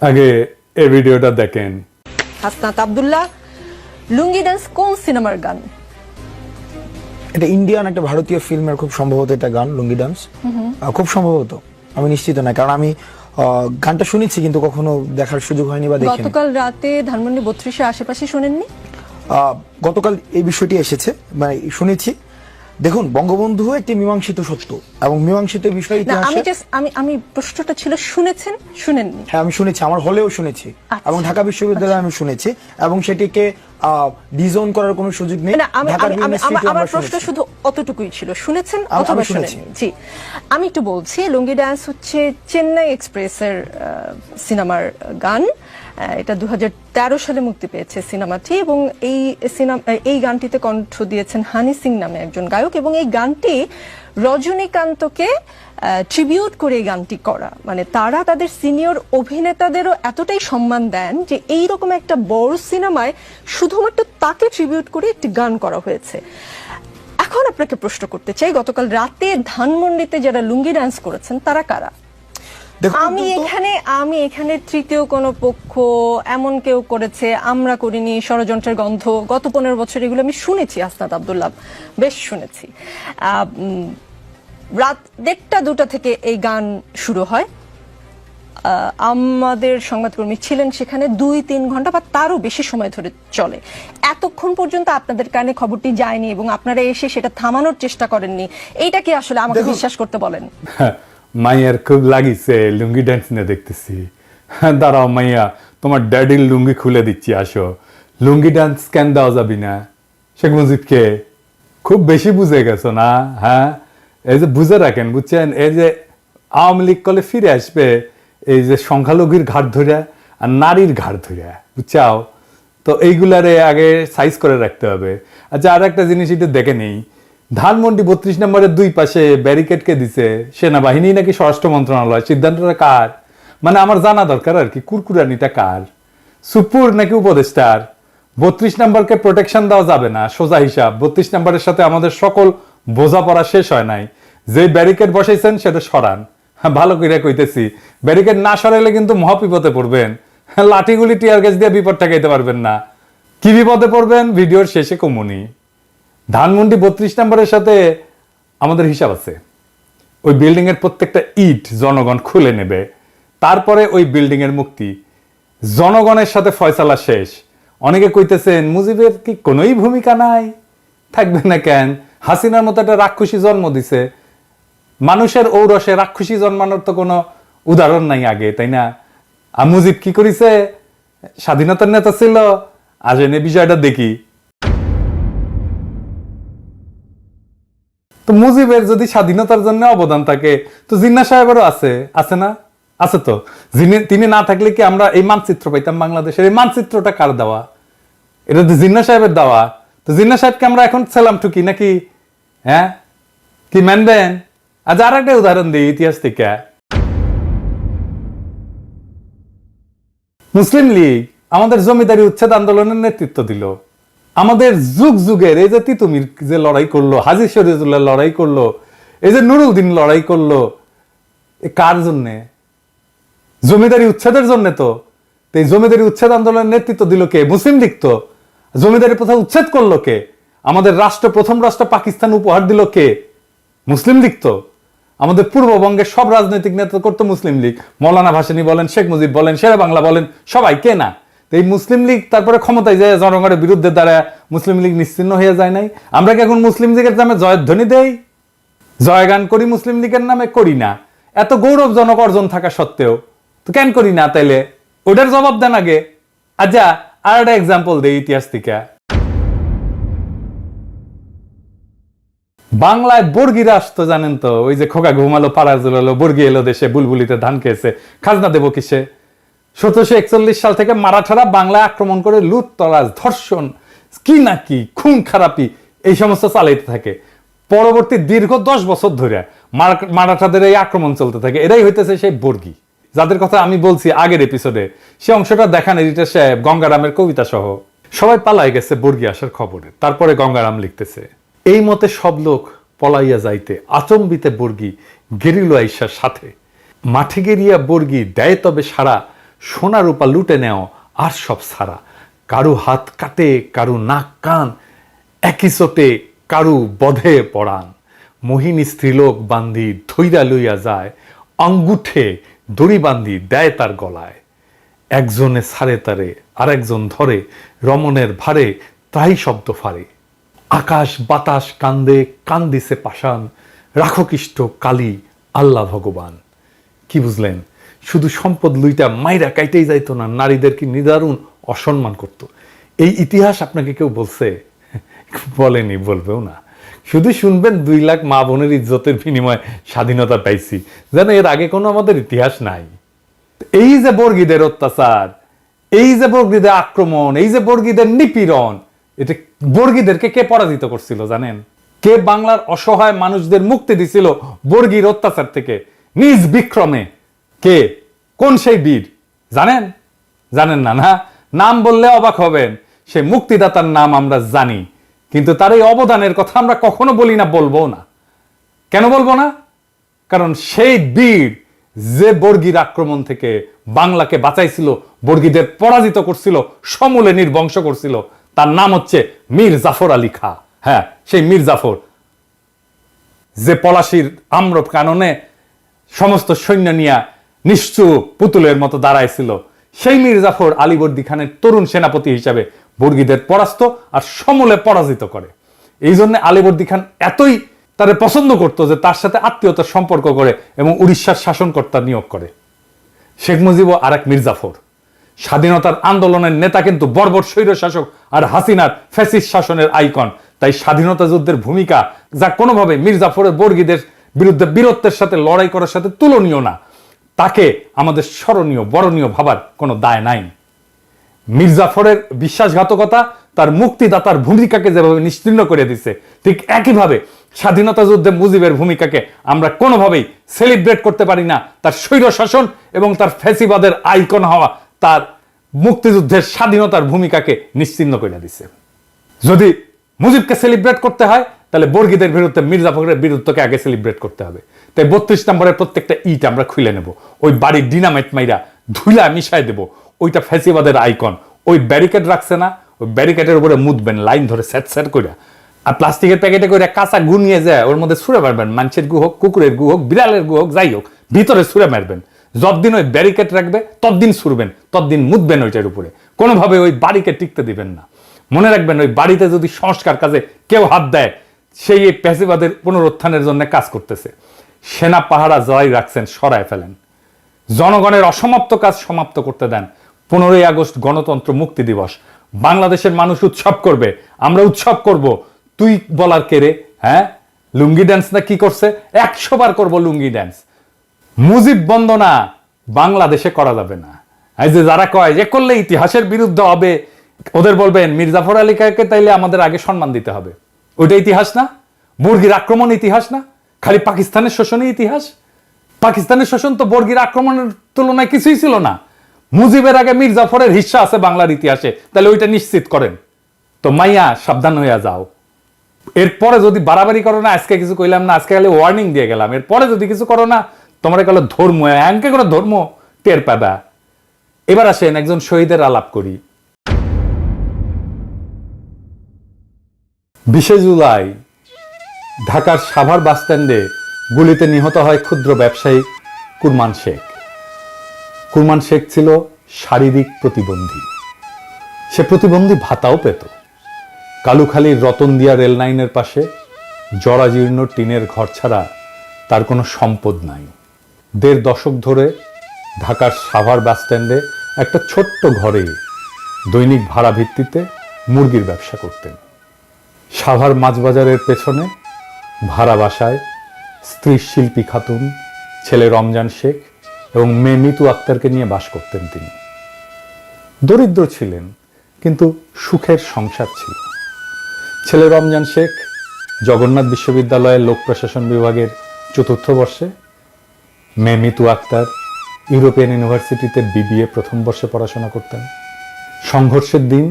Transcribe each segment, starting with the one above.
আগে এই ভিডিওটা দেখেন। হাসনাত আব্দুল্লাহ, লুঙ্গি ডান্স কোন সিনেমার গান? এটা ইন্ডিয়ান একটা ভারতীয় ফিল্মের খুব সম্ভবত এটা গান, লুঙ্গি ডান্স। খুব সম্ভবত, আমি নিশ্চিত না, কারণ আমি গানটা শুনেছি কিন্তু কখনো দেখার সুযোগ হয়নি বা দেখিনি। গতকাল রাতে ধানমন্ডি 32-এর আশেপাশে শুনেননি? গতকাল এই বিষয়টি এসেছে, মানে শুনেছি। দেখুন, বঙ্গবন্ধু একটি মীমাংসিত সত্য এবং মীমাংসিত বিষয় না, আমি প্রশ্নটা ছিল শুনেছেন, শুনেননি? হ্যাঁ, আমি শুনেছি, আমার হলেও শুনেছি এবং ঢাকা বিশ্ববিদ্যালয়ে আমি শুনেছি এবং সেটিকে ডিজোন করার কোনো সুযোগ নেই। আমার প্রশ্ন শুধু অতটুকুই ছিল, শুনেছেন অথবা শুনেননি। জি, আমি একটু বলছি, লুঙ্গি ডান্স হচ্ছে চেন্নাই এক্সপ্রেসের সিনেমার গান। এটা 2013 সালে মুক্তি পেয়েছে সিনেমাটি, এবং এই গানটিতে কণ্ঠ দিয়েছেন হানি সিং নামে একজন গায়ক, এবং এই গানটি রজনীকান্তকে ট্রিবিউট করে এই গানটি করা। মানে তারা তাদের সিনিয়র অভিনেতাদেরও এতটাই সম্মান দেন যে এইরকম একটা বড় সিনেমায় শুধুমাত্র তাকে ট্রিবিউট করে একটি গান করা হয়েছে। এখন আপনাকে প্রশ্ন করতে চাই, গতকাল রাতে ধানমন্ডিতে যারা লুঙ্গি ডান্স করেছেন তারা কারা? আমি এখানে তৃতীয় কোন পক্ষ এমন কেউ করেছে আমরা করিনি, ষড়যন্ত্রের গন্ধ, গত 15 বছর এগুলো আমি শুনেছি। হাসনাত আব্দুল্লাহ, বেশ শুনেছি। রাত 1টা-2টা থেকে এই গান শুরু হয়। আমাদের সংবাদকর্মী ছিলেন সেখানে 2-3 ঘন্টা বা তারও বেশি সময় ধরে চলে। এতক্ষণ পর্যন্ত আপনাদের কানে খবরটি যায়নি এবং আপনারা এসে সেটা থামানোর চেষ্টা করেননি। এইটা কি আসলে আমাকে বিশ্বাস করতে বলেন? মাইয়ার খুব লাগিছে লুঙ্গি ডান্স নিয়ে দেখতেছি। দাঁড়াও মাইয়া, তোমার ড্যাডির লুঙ্গি খুলে দিচ্ছি, আসো। লুঙ্গি ডান্স কেন দেওয়া যাবি না? শেখ মুজিবকে খুব বেশি বুঝে গেছো না? হ্যাঁ, এই যে বুঝে রাখেন, বুঝছেন, এই যে আওয়ামী লীগ কলে ফিরে আসবে এই যে সংখ্যালঘুর ঘাট ধরে আর নারীর ঘাট ধরে, বুঝছাও তো? এইগুলারে আগে সাইজ করে রাখতে হবে। আচ্ছা, আর একটা জিনিস এটা দেখে নেই, ধানমন্ডি 32 নম্বরের 2 পাশে ব্যারিকেডকে দিছে সেনাবাহিনী নাকি স্বরাষ্ট্র মন্ত্রণালয়? সিদ্ধান্তটা কার? মানে আমার জানা দরকার আর কি, কুরকুরানিটা কার? সুপুর নাকি উপদেষ্টার? 32 নম্বরকে প্রোটেকশন দেওয়া যাবে না, সোজা হিসাব। 32 নম্বরের সাথে আমাদের সকল বোঝাপড়া শেষ হয় নাই। যে ব্যারিকেড বসাইছেন সেটা সরান। ভালো করে কইতেছি, ব্যারিকেড না সরাইলে কিন্তু মহাবিপদে পড়বেন। লাঠিগুলি টিয়ার গ্যাস দিয়ে বিপদ ঠেকাইতে পারবেন না। কি বিপদে পড়বেন ভিডিওর শেষে কমুনি। ধানমন্ডি 32 নম্বরের সাথে আমাদের হিসাব আছে। ওই বিল্ডিং এর প্রত্যেকটা ইট জনগণ খুলে নেবে, তারপরে ওই বিল্ডিং এর মুক্তি। জনগণের সাথে ফয়সালা শেষ। অনেকে কইতেছেন মুজিবের কি কোনোই ভূমিকা নাই? থাকবে না কেন? হাসিনার মতো একটা রাক্ষসী জন্ম দিছে। মানুষের ঔরসে রাক্ষসী জন্মানোর তো কোনো উদাহরণ নাই আগে, তাই না? আর মুজিব কি করেছে? স্বাধীনতার নেতা ছিল। আজ এনে বিষয়টা দেখি। তো মুজিবের যদি স্বাধীনতার জন্য অবদান থাকে, তো জিন্নাহ সাহেবেরও আছে না? আছে তো। তিনি না থাকলে কি আমরা এই মানচিত্র পাইতাম বাংলাদেশের? এই মানচিত্রটা কার দেওয়া? এটা তো জিন্নাহ সাহেবের দেওয়া। তো জিন্নাহ সাহেবকে আমরা এখন সালাম ঠুকি নাকি? হ্যাঁ, কি মানবেন? আজ আর একটা উদাহরণ দিই ইতিহাস থেকে। মুসলিম লীগ আমাদের জমিদারি উচ্ছেদ আন্দোলনের নেতৃত্ব দিল। আমাদের যুগ যুগের এই যে তিতুমির যে লড়াই করলো, হাজী শরীয়তুল্লাহ লড়াই করলো, এই যে নুরুদ্দিন লড়াই করলো, কার জন্যে? জমিদারি উচ্ছেদের জন্য। তো এই জমিদারি উচ্ছেদ আন্দোলনের নেতৃত্ব দিল কে? মুসলিম লীগ। তো জমিদারি প্রথা উচ্ছেদ করলো কে? আমাদের প্রথম রাষ্ট্র পাকিস্তান উপহার দিল কে? মুসলিম লীগ। তো আমাদের পূর্ববঙ্গের সব রাজনৈতিক নেতৃত্ব করতো মুসলিম লীগ। মৌলানা ভাসানী বলেন, শেখ মুজিব বলেন, শেরে বাংলা বলেন, সবাই কে না? এই মুসলিম লীগ তারপরে ক্ষমতায় যায় জনগণের বিরুদ্ধে দাঁড়ায় মুসলিম লীগ নিশ্চিহ্ন হয়ে যায় নাই? আমরা কি এখন মুসলিম লীগের নামে জয়ধ্বনি দেই, জয়গান করি? মুসলিম লীগের নামে করি না। এত গৌরবজনক অর্জন থাকা সত্ত্বেও তো কেন করি না? তাইলে ওটার জবাব দেন আগে। আচ্ছা, আর একটা এক্সাম্পল দেই ইতিহাস থেকে। বাংলায় বর্গিরা আসতো, জানেন তো? ওই যে খোকা ঘুমালো পাড়া জুলালো, বর্গি এলো দেশে, বুলবুলিতে ধান খেয়েছে, খাজনা দেবো কিসে? 1741 সাল থেকে মারাঠারা বাংলায় আক্রমণ করে লুটতরাজ, ধর্ষণ, কি না কি, খুন খারাপি, এই সমস্ত চালাইতে থাকে। পরবর্তী দীর্ঘ 10 বছর ধরে মারাঠাদের এই আক্রমণ চলতে থাকে। এরাই হইতেছে সেই বর্গি যাদের কথা আমি বলছি আগের এপিসোডে। সে অংশটা দেখান এডিটর সাহেব, গঙ্গারামের কবিতা সহ। সবাই পালাই গেছে বর্গি আসার খবরে। তারপরে গঙ্গারাম লিখতেছে, এই মতে সব লোক পলাইয়া যাইতে আচম্বিতে বর্গি গেরিল আইসার সাথে। মাঠে গেরিয়া বর্গি দেয় তবে সারা, সোনা রূপা লুটে নেও আর সব সারা, কারু হাত কাটে কারু নাক কান, একই চোটে কারু বধে পড়ান, মোহিনী স্ত্রীলোক বান্ধি ধৈরা লইয়া যায়, আঙ্গুঠে দড়ি বান্ধি দেয় তার গলায়, একজনে ছাড়ে তারে আর একজন ধরে, রমণের ভারে তাই শব্দ ফারে, আকাশ বাতাস কান্দে কান্দিছে পাষাণ, রাখো কৃষ্ট কালী আল্লাহ ভগবান। কি বুঝলেন? শুধু সম্পদ লুইটা মাইরা কাইতেই যাইতো না, নারীদের কি নিদারুণ অসম্মান করত। এই ইতিহাস আপনাকে কেউ বলছে? বলেনি, বলবেও না। শুধু শুনবেন 2 লাখ মা বোনের ইজ্জতের বিনিময়ে স্বাধীনতা পাইছি, যেন এর আগে কোনো আমাদের ইতিহাস নাই। এই যে বর্গীদের অত্যাচার, এই যে বর্গীদের আক্রমণ, এই যে বর্গীদের নিপীড়ন, এটা বর্গীদেরকে কে পরাজিত করছিল জানেন? কে বাংলার অসহায় মানুষদের মুক্তি দিছিল বর্গীর অত্যাচার থেকে নিজ বিক্রমে? কে? কোন সেই বীর জানেন? জানেন না? না, নাম বললে অবাক হবেন। সে মুক্তিদাতার নাম আমরা জানি, কিন্তু তার এই অবদানের কথা আমরা কখনো বলি না, বলবো না। কেন বলবো না? কারণ সেই বীর যে বর্গীর আক্রমণ থেকে বাংলাকে বাঁচাইছিল, বর্গীদের পরাজিত করছিল, সমূলে নির্বংশ করছিল, তার নাম হচ্ছে মীর জাফর আলী খাঁ। হ্যাঁ, সেই মীর জাফর, যে পলাশির আম্র কাননে সমস্ত সৈন্য নিয়ে নিশ্চুপ পুতুলের মতো দাঁড়াইছিল, সেই মীর জাফর আলীবর্দী খানের তরুণ সেনাপতি হিসাবে বর্গীদের পরাস্ত আর সমূলে পরাজিত করে। এই জন্য আলীবর্দী খান এতই তারে পছন্দ করত যে তার সাথে আত্মীয়তার সম্পর্ক করে এবং উড়িষ্যার শাসনকর্তা নিয়োগ করে। শেখ মুজিবও আর এক মীর জাফর। স্বাধীনতার আন্দোলনের নেতা কিন্তু বর্বর স্বৈর শাসক আর হাসিনার ফ্যাসিস্ট শাসনের আইকন। তাই স্বাধীনতা যুদ্ধের ভূমিকা যা কোনোভাবে মীর জাফরের বর্গীদের বিরুদ্ধে বীরত্বের সাথে লড়াই করার সাথে তুলনীয় না, তাকে আমাদের স্মরণীয় বরণীয় ভাবার কোনো দায় নাই। মীর জাফরের বিশ্বাসঘাতকতা তার মুক্তিদাতার ভূমিকাকে যেভাবে নিশ্চিহ্ন করে দিচ্ছে, ঠিক একইভাবে স্বাধীনতা যুদ্ধে মুজিবের ভূমিকাকে আমরা কোনোভাবেই সেলিব্রেট করতে পারি না। তার স্বৈর শাসন এবং তার ফ্যাসিবাদের আইকন হওয়া তার মুক্তিযুদ্ধের স্বাধীনতার ভূমিকাকে নিশ্চিহ্ন করে দিচ্ছে। যদি মুজিবকে সেলিব্রেট করতে হয়, তাহলে বর্গীদের বিরুদ্ধে মীর জাফরের বিরুদ্ধকে আগে সেলিব্রেট করতে হবে। তাই 32 নম্বরের প্রত্যেকটা ইট আমরা খুলে নেব, ওই বাড়ির ডিনামাইট মাইরা ধুলা মিশাই দেব। ওইটা ফ্যাসিবাদের আইকন। ওই ব্যারিকেড রাখছে না, ওই ব্যারিকেডের উপরে মুদবেন লাইন ধরে স্যাট স্যাট করে, আর প্লাস্টিকের প্যাকেটে করে কাঁচা গু নিয়ে যায় ওর মধ্যে ছুঁড়ে মারবেন। মানুষের গু হোক, কুকুরের গু হোক, বিড়ালের গু হোক, যাই হোক, ভিতরে ছুঁড়ে মারবেন। যতদিন ওই ব্যারিকেড রাখবে ততদিন ছুড়বেন, ততদিন মুদবেন ওইটার উপরে। কোনোভাবে ওই বাড়িকে টিকতে দিবেন না। মনে রাখবেন, ওই বাড়িতে যদি সংস্কার কাজে কেউ হাত দেয়, সেই এই প্যাসিবাদের পুনরুত্থানের জন্য কাজ করতেছে। সেনা পাহারা জয় রাখছেন, সরায় ফেলেন। জনগণের অসমাপ্ত কাজ সমাপ্ত করতে দেন। 15ই আগস্ট গণতন্ত্র মুক্তি দিবস, বাংলাদেশের মানুষ উৎসব করবে, আমরা উৎসব করব। তুই বলার কে রে? হ্যাঁ, লুঙ্গি ড্যান্স না কি করছে? 100 বার করবো লুঙ্গি ড্যান্স। মুজিব বন্দনা বাংলাদেশে করা যাবে না। এই যে যারা কয় যে করলে ইতিহাসের বিরুদ্ধে হবে, ওদের বলবেন মীর জাফর আলী খাঁকে তাইলে আমাদের আগে সম্মান দিতে হবে। ওইটা ইতিহাস না? বর্গীর আক্রমণ ইতিহাস না? খালি পাকিস্তানের শোষণই ইতিহাস? পাকিস্তানের শোষণ তো বর্গীর আক্রমণের তুলনায় কিছুই ছিল না। মুজিবের আগে মীর জাফরের হিস্সা আছে বাংলার ইতিহাসে, তাহলে ওইটা নিশ্চিত করেন। তো মাইয়া সাবধান হইয়া যাও। এরপরে যদি বাড়াবাড়ি করো না, আজকে কিছু কইলাম না, আজকে খালি ওয়ার্নিং দিয়ে গেলাম, এরপরে যদি কিছু করো না, তোমরা গেল ধর্ম এমকে করে ধর্ম টের পাবা। এবার আসেন একজন শহীদের আলাপ করি। 20 জুলাই ঢাকার সাভার বাসস্ট্যান্ডে গুলিতে নিহত হয় ক্ষুদ্র ব্যবসায়ী কুরমান শেখ। কুরমান শেখ ছিল শারীরিক প্রতিবন্ধী। সে প্রতিবন্ধী ভাতাও পেত। কালুখালীর রতনদিয়া রেল লাইনের পাশে জরাজীর্ণ টিনের ঘর ছাড়া তার কোনো সম্পদ নাই। 1.5 দশক ধরে ঢাকার সাভার বাসস্ট্যান্ডে একটা ছোট্ট ঘরে দৈনিক ভাড়া ভিত্তিতে মুরগির ব্যবসা করতেন। সাভার মাছবাজারের পেছনে ভাড়া বাসায় স্ত্রী শিল্পী খাতুন, ছেলে রমজান শেখ এবং মেয়ে মিতু আক্তারকে নিয়ে বাস করতেন তিনি। দরিদ্র ছিলেন, কিন্তু সুখের সংসার ছিল। ছেলে রমজান শেখ জগন্নাথ বিশ্ববিদ্যালয়ের লোক প্রশাসন বিভাগের 4র্থ বর্ষে, মেয়ে মিতু আক্তার ইউরোপিয়ান ইউনিভার্সিটিতে BBA 1ম বর্ষে পড়াশোনা করতেন। সংঘর্ষের দিন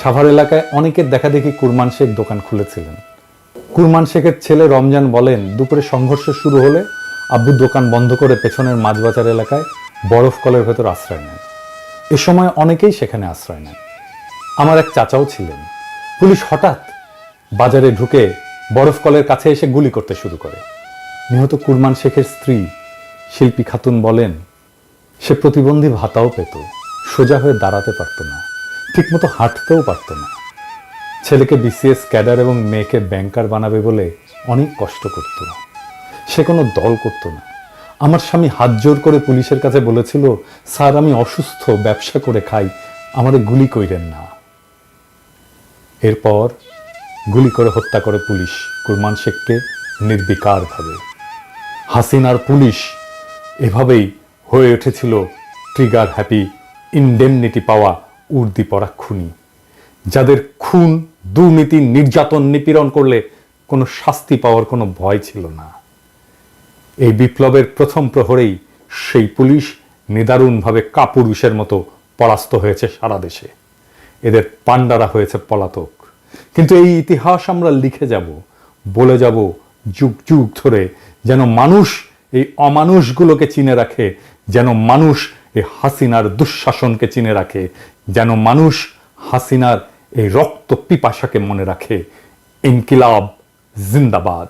সাভার এলাকায় অনেকের দেখা দেখি কুরমান শেখ দোকান খুলেছিলেন। কুরমান শেখের ছেলে রমজান বলেন, দুপুরে সংঘর্ষ শুরু হলে আব্বু দোকান বন্ধ করে পেছনের মাছবাজার এলাকায় বরফ কলের ভেতর আশ্রয় নেন। এ সময় অনেকেই সেখানে আশ্রয় নেন। আমার এক চাচাও ছিলেন। পুলিশ হঠাৎ বাজারে ঢুকে বরফ কলের কাছে এসে গুলি করতে শুরু করে। নিহত কুরমান শেখের স্ত্রী শিল্পী খাতুন বলেন, সে প্রতিবন্ধী ভাতাও পেত, সোজা হয়ে দাঁড়াতে পারত না, ঠিকমতো হাঁটতেও পারত না। ছেলেকে বিসিএস ক্যাডার এবং মেয়েকে ব্যাংকার বানাবে বলে অনেক কষ্ট করত। সে কোনো দল করত না। আমার স্বামী হাত জোর করে পুলিশের কাছে বলেছিল, স্যার আমি অসুস্থ, ব্যবসা করে খাই, আমারে গুলি কইরেন না। এরপর গুলি করে হত্যা করে পুলিশ কুরমান শেখকে নির্বিকারভাবে। হাসিনার পুলিশ এভাবেই হয়ে উঠেছিল ট্রিগার হ্যাপি, ইনডেমনিটি পাওয়া উর্দি পরা খুনি, যাদের খুন, দুর্নীতি, নির্যাতন, নিপীড়ন করলে কোনো শাস্তি পাওয়ার কোনো ভয় ছিল না। এই বিপ্লবের প্রথম প্রহরেই সেই পুলিশ নিদারুণভাবে কাপুরুষের মতো পরাস্ত হয়েছে সারা দেশে। এদের পান্ডারা হয়েছে পলাতক। কিন্তু এই ইতিহাস আমরা লিখে যাব, বলে যাব যুগ যুগ ধরে, যেন মানুষ এই অমানুষগুলোকে চিনে রাখে, যেন মানুষ এই হাসিনার দুঃশাসনকে চিনে রাখে, যেন মানুষ হাসিনার এই রক্ত পিপাসাকে মনে রাখে। ইনকিলাব জিন্দাবাদ।